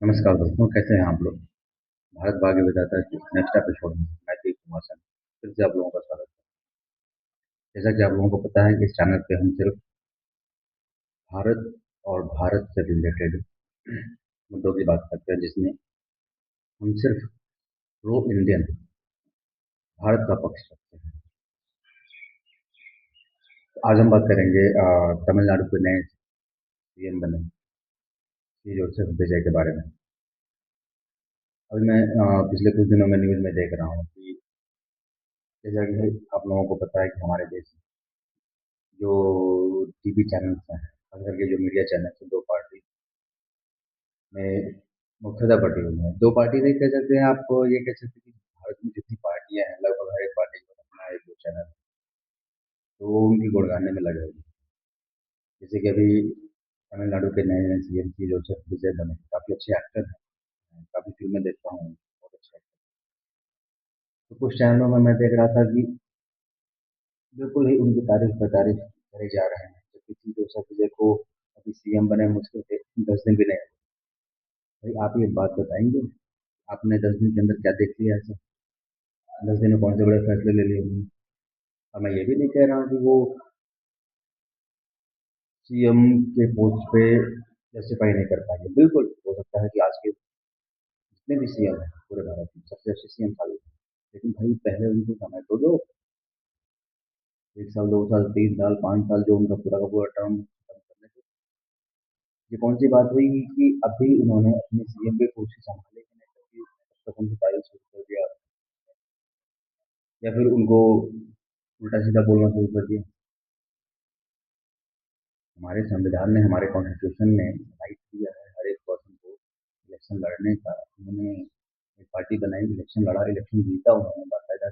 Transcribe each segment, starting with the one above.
नमस्कार दोस्तों, कैसे हैं आप लोग? भारत भाग्य विधाता के नेक्स्ट एपिसोड में मैं दीप कुमार सैनी फिर से आप लोगों का स्वागत है। जैसा कि आप लोगों को पता है कि इस चैनल पे हम सिर्फ भारत और भारत से रिलेटेड मुद्दों की बात करते हैं, जिसमें हम सिर्फ प्रो इंडियन भारत का पक्ष रखते हैं। तो आज हम बात करेंगे तमिलनाडु के नए सीएम बने श्री जोसेफ विजय के बारे में। अभी मैं पिछले कुछ दिनों में न्यूज़ में देख रहा हूँ कि जैसा कि आप लोगों को पता है कि हमारे देश में जो टीवी चैनल्स हैं, खास करके जो मीडिया चैनल्स हैं, दो पार्टी में मुख्यतः बटी हुई है। दो पार्टी नहीं कह सकते हैं आप, ये कह सकते हैं कि भारत में जितनी पार्टियां हैं लगभग हर एक पार्टी को अपना एक दो चैनल है, तो वो उनकी गुड़गाने में लगे हुए हैं। जैसे कि अभी तमिलनाडु के नए नए सीएम की जोसेफ विजय बने, काफी अच्छे एक्टर हैं, काफी फिल्में देखता हूँ, बहुत अच्छे एक्टर। तो कुछ चैनलों में मैं देख रहा था कि बिल्कुल ही उनकी तारीफ पर तारीफ करे जा रहे हैं, जबकि श्री जोसेफ विजय को अभी सीएम बने मुश्किल से 10 दिन भी नहीं हुए। भाई आप ये बात बताएंगे, आपने 10 दिन के अंदर क्या देख लिया ऐसा? 10 दिन में कौन से बड़े फैसले ले लिए उन्होंने? और मैं ये भी नहीं कह रहा हूँ कि वो सीएम के पोस्ट पे जस्टिफाई नहीं कर पाएंगे। बिल्कुल हो सकता है कि आज के जितने भी सीएम हैं पूरे भारत में सबसे अच्छे सीएम साबित हैं। लेकिन भाई पहले उनको समय तो दो। 1 साल, 2 साल, 3 साल, 5 साल जो उनका पूरा का पूरा टर्म खत्म करने के। ये कौन सी बात हुई कि अभी उन्होंने अपने सीएम के कुर्सी संभाले कि नहीं, क्योंकि तब तक उनकी तारीफ शुरू कर दिया या फिर उनको उल्टा सीधा बोलना शुरू कर दिया? हमारे संविधान ने, हमारे कॉन्स्टिट्यूशन ने राइट दिया है हर एक पर्सन को इलेक्शन लड़ने का। उन्होंने एक पार्टी बनाई, इलेक्शन लड़ा, इलेक्शन जीता, उन्होंने बाकायदा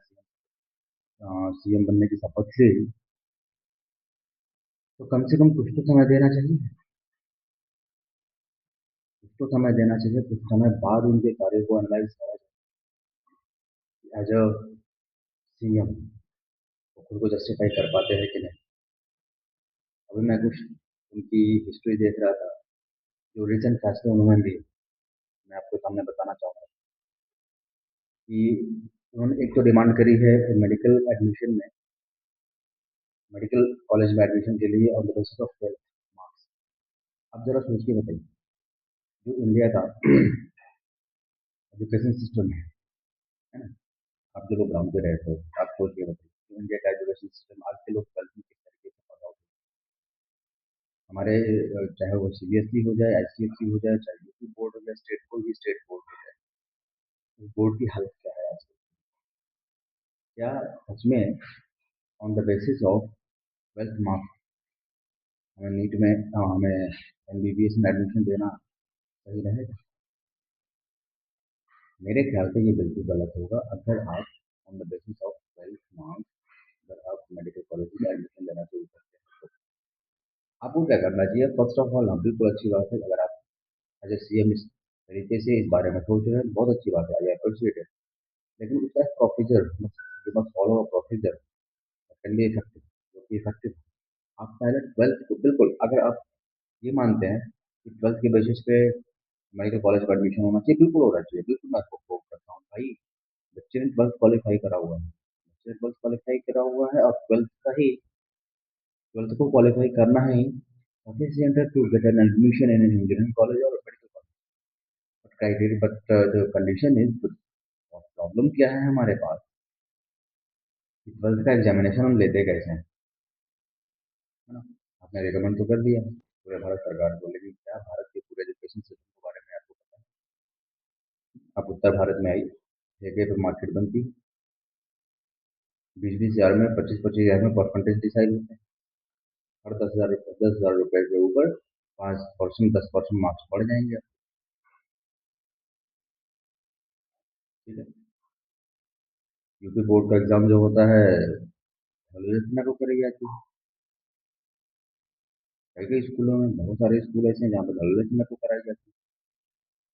सीएम बनने की शपथ ली। तो कम से कम कुछ तो समय देना चाहिए, कुछ तो समय देना चाहिए, कुछ समय बाद उनके कार्य को एनालाइज करा जाए एज अ सीएम वो खुद को जस्टिफाई कर पाते हैं कि नहीं। अभी मैं कुछ उनकी हिस्ट्री देख रहा था, जो रिसेंट फैसले उन्होंने लिए, मैं आपके सामने बताना चाहूँगा कि उन्होंने एक तो डिमांड करी है मेडिकल एडमिशन में, मेडिकल कॉलेज में एडमिशन के लिए on the basis of 12th marks. अब जरा सोच के बताइए, जो इंडिया का एजुकेशन सिस्टम है ना, आप जब ग्राउंड पे रहते हो आप सोच के बताइए, जो इंडिया का एजुकेशन सिस्टम आज के लोग ट्वेल्थ में किस तरीके से पढ़ा होगा। हमारे चाहे वो सीबीएसई हो जाए, आईसीएसई हो जाए, चाहे यूपी बोर्ड हो जाए, स्टेट कोई भी स्टेट बोर्ड हो जाए, उस बोर्ड की हालत क्या है आज? क्या सच में on the basis of 12th marks हमें नीट में हमें एमबीबीएस में एडमिशन देना सही रहेगा? मेरे ख्याल से ये बिल्कुल गलत होगा। अगर आप on the basis of 12th marks अगर आप मेडिकल कॉलेज में एडमिशन लेना शुरू करते हैं तो आपको क्या करना चाहिए? फर्स्ट ऑफ ऑल, हाँ बिल्कुल अच्छी बात है, अगर आप एज ए सीएम इस तरीके से इस बारे में सोच रहे हैं, बहुत अच्छी बात है, आई अप्रिशिएट इट। लेकिन उसका procedure, you must follow a procedure can be effective, जो कि इफेक्टिव। आप पहले 12th को बिल्कुल, अगर आप ये मानते हैं कि 12th के बेसिस पे मेडिकल कॉलेज का एडमिशन होना चाहिए, बिल्कुल होना चाहिए, बिल्कुल मैं आपको प्रूव करता हूँ भाई। बच्चे ने 12th क्वालिफाई करा हुआ है, बच्चे ने 12th क्वालिफाई करा हुआ है, और 12th का ही 12th को क्वालिफाई करना है sufficient to get an admission in an engineering college or a medical college. But criteria, but the condition is, problem क्या है हमारे पास कि 12th का एग्जामिनेशन हम लेते कैसे हैं, है ना? आपने रिकमेंड तो कर दिया पूरे भारत सरकार को, लेकिन क्या भारत के पूरे एजुकेशन सिस्टम के बारे में आपको पता है? आप उत्तर भारत में आई, जगह पे मार्केट बनती, 20-20 हज़ार में, 25-25 हज़ार में परसेंटेज डिसाइड होते हैं। हर 10,000 के ऊपर 5%, 10% मार्क्स बढ़ जाएंगे, ठीक है? यूपी बोर्ड का एग्जाम जो होता है रचना को करी जाती है। कई कई स्कूलों में, बहुत सारे स्कूल ऐसे हैं जहाँ पे रचना को कराई जाती है,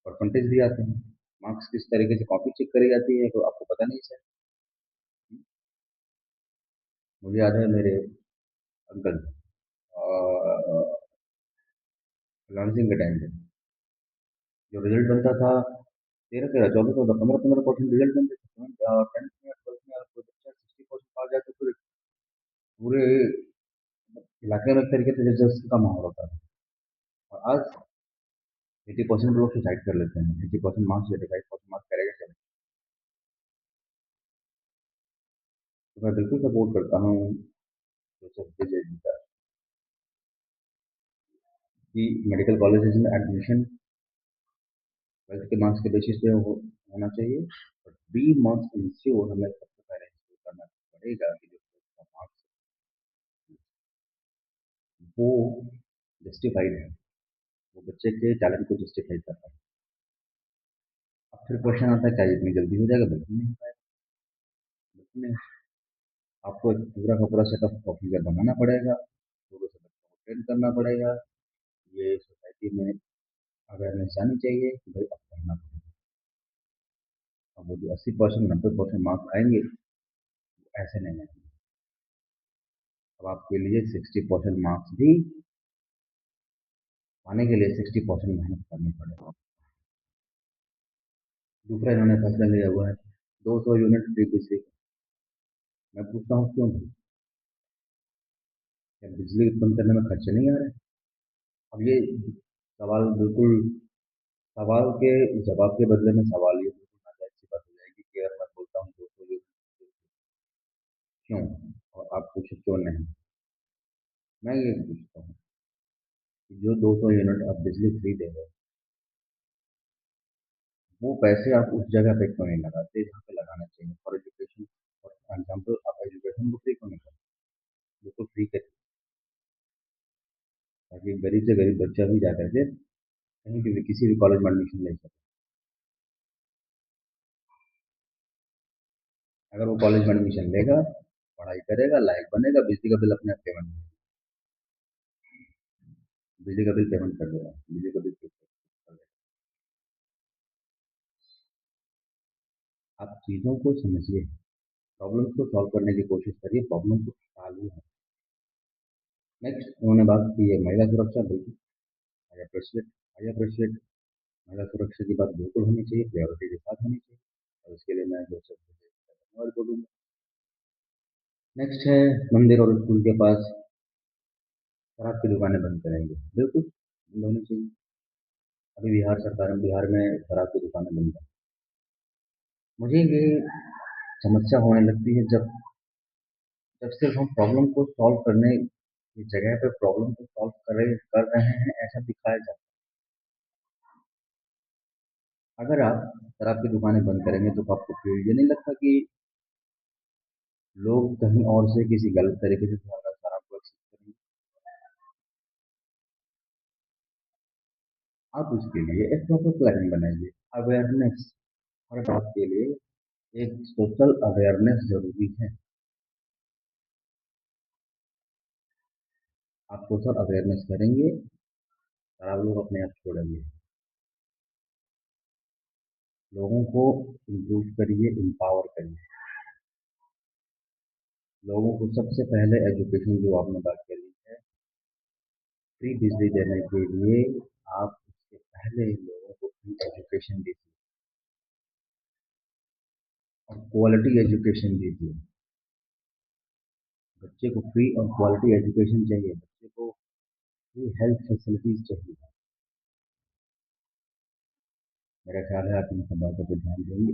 परसेंटेज भी आते हैं, मार्क्स किस तरीके से कॉपी चेक करी जाती है तो आपको पता नहीं सर। मुझे याद है मेरे अंकल कल्याण सिंह के टाइम पे जो रिजल्ट बनता था 13-13, 14-14, 15-15% रिजल्ट बनते थे। 10th में, 12th में अगर कोई बच्चा 60% पा जाए तो फिर पूरे इलाके में एक तरीके से जबरदस्ती का माहौल होता था। और आज 80% लोग सुसाइड कर लेते हैं। 80% मार्क्स, 85% मार्क्स करेगा चले। तो मैं बिल्कुल सपोर्ट करता हूँ जोसेफ विजय जी का कि मेडिकल कॉलेजेस में एडमिशन 12th के मार्क्स के बेसिस पे होना चाहिए। और बी मार्क्स इंश्योर हमें सबसे पहले इंश्योर करना पड़ेगा कि जो मार्क्स वो जस्टिफाइड है, वो बच्चे के टैलेंट को जस्टिफाई कर रहा है। अब फिर क्वेश्चन आता है क्या ये इतनी जल्दी हो जाएगा? बिल्कुल नहीं हो पाएगा। बिल्कुल नहीं। आपको एक पूरा का पूरा सेटअप ऑफिसर बनाना पड़ेगा, पूरे से बच्चों को ट्रेन करना पड़ेगा। ये सोसाइटी में अवेयरनेस आनी चाहिए कि भाई अब पढ़ना पड़ेगा। अब वो जो 80%, 90% मार्क्स आएंगे, वो ऐसे नहीं आएंगे। अब आपके लिए 60% मार्क्स भी पाने के लिए 60% मेहनत करनी पड़ेगी। दूसरा इन्होंने फैसला लिया हुआ है 200 यूनिट फ्री बिजली का। मैं पूछता हूँ क्यों भाई? क्या बिजली उत्पन्न करने में खर्चे नहीं आ रहे? अब ये सवाल बिल्कुल, सवाल के जवाब के बदले में सवाल ये बिल्कुल नाजायज सी बात हो जाएगी कि अगर मैं बोलता हूँ 200 यूनिट क्यों, और आप पूछो क्यों नहीं। मैं ये पूछता हूँ कि जो 200 यूनिट आप बिजली फ्री दे रहे हो, वो पैसे आप उस जगह पे क्यों नहीं लगाते जहाँ पे लगाना चाहिए? फॉर एजुकेशन, फॉर एग्जाम्पल, आप एजुकेशन को फ्री क्यों नहीं करते? बिल्कुल फ्री करिए, ताकि गरीब से गरीब बच्चा भी जाकर के कहीं भी किसी भी कॉलेज में एडमिशन ले सके। अगर वो कॉलेज में एडमिशन लेगा, पढ़ाई करेगा, लायक बनेगा, बिजली का बिल अपने आप पेमेंट, बिजली का बिल पेमेंट कर देगा, बिजली का बिल पे कर देगा। आप चीज़ों को समझिए, प्रॉब्लम को सॉल्व करने की कोशिश करिए, प्रॉब्लम को टालिए। नेक्स्ट उन्होंने बात की है महिला सुरक्षा। बिल्कुल आई अप्रिशिएट, आई अप्रिशिएट। महिला सुरक्षा की बात बिल्कुल होनी चाहिए, प्रायोरिटी के साथ होनी चाहिए। और इसके लिए मैं जोसेफ को धन्यवाद बोलूँगा। नेक्स्ट है मंदिर और स्कूल के पास शराब की दुकानें बंद करेंगे। बिल्कुल बंद होनी चाहिए। अभी बिहार सरकार, बिहार में शराब की दुकानें बंद है। मुझे ये समस्या होने लगती है जब जब सिर्फ हम प्रॉब्लम को सॉल्व करने की जगह पे प्रॉब्लम को सॉल्व कर रहे हैं ऐसा दिखाया जाता है। अगर आप शराब की दुकानें बंद करेंगे तो आपको फिर ये नहीं लगता कि लोग कहीं और से किसी गलत तरीके से शराब को एक्सेप्ट करेंगे? आप उसके लिए एक प्रॉपर प्लान बनाइए, अवेयरनेस। हर बात के लिए एक सोशल अवेयरनेस जरूरी है। आप सोशल अवेयरनेस करेंगे, शराब लोग अपने आप छोड़ेंगे। लोगों को इम्प्रूव करिए, एम्पावर करिए। लोगों को सबसे पहले एजुकेशन, जो आपने बात करी है, फ्री बिजली देने के लिए आप उसके पहले लोगों को फ्री एजुकेशन दीजिए और क्वालिटी एजुकेशन दीजिए। बच्चे को फ्री और क्वालिटी एजुकेशन चाहिए, बच्चे को फ्री हेल्थ फैसिलिटीज चाहिए। मेरा ख्याल है आप इन सब बातों पर ध्यान देंगे।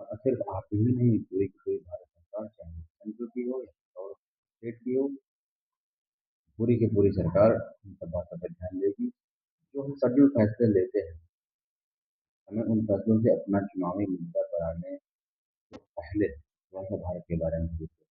और सिर्फ आप ही नहीं, पूरी की पूरी भारत सरकार, चाहे सेंट्रल की हो या और स्टेट की हो, पूरी की पूरी सरकार इन सब बातों पर ध्यान देगी। जो हम सभी फैसले लेते हैं, हमें उन फैसलों से अपना चुनावी मुद्दा बनाने से पहले थोड़ा सा भारत के बारे में सोचना